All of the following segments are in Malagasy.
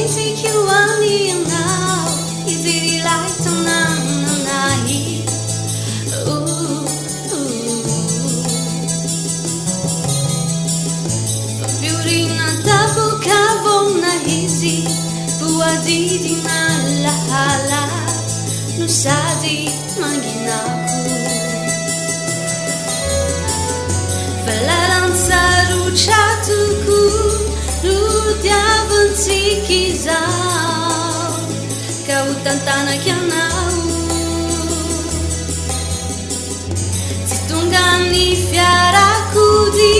Take you on me now. Is it like tonight? Ooh, beauty na tapo kavo na hizi, buadidi na lahala, nusadi manginaku. Falalanza ruchatuku. Rudiavan sikizau, kau tantana kianau. Situngani fiaraku di,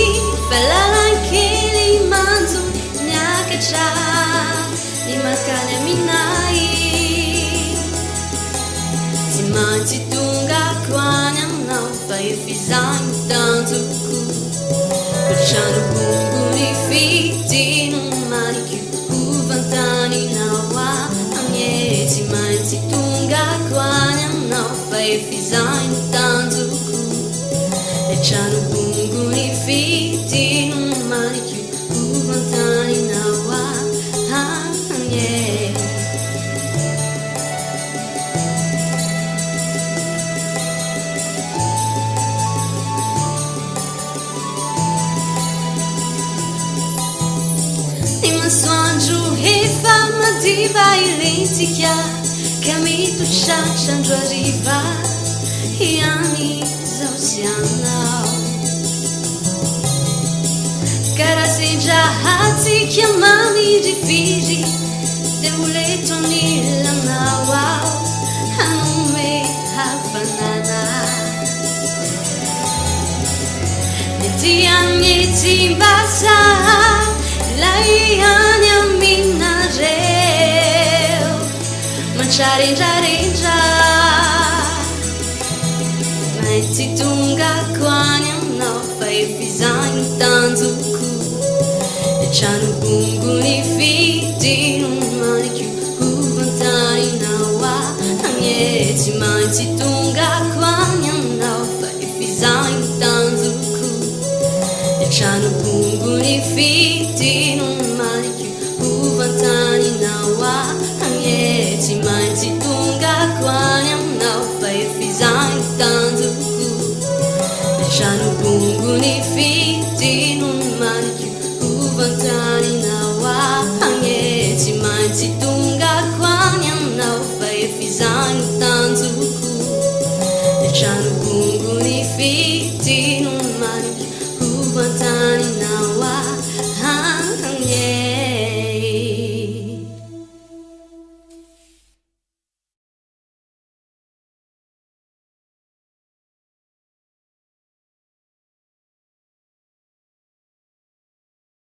felalancheli manzo nyakacha, di maskanya minai. Siman situnga kwanyang nau, faifizang tantuku. Puxando bungo e fiti num manicure, uvantani nawa, amieti manti tunga quanya não vai fizai no tanzuku. Puxando bungo e fiti num manicure, uvantani nawa, amieti. Suanju hefa madiva ilentika, kami tu chachandro arriva, iani zausianau. Cara seja hati chiamani di fiji, devuleto nila nawau, hanume hafanana. Neti basa. Laianya minareu, mancharenja, mas se tunga quanya não vai pisar no tanzuku, deixando bungo e fiti no manicure, uvantani nawa, amieti, mas se tunga quanya não vai pisar no tanzuku, deixando bungo e fiti no manicure, uvantani nawa, amieti, mas se tunga quanya não vai pisar no tanzuku, deixando bungo e fiti no manicure, uvantani nawa, amieti, mas se tunga quanya não vai pisar no tanzuku, deixando bungo e fiti no manicure, uvantani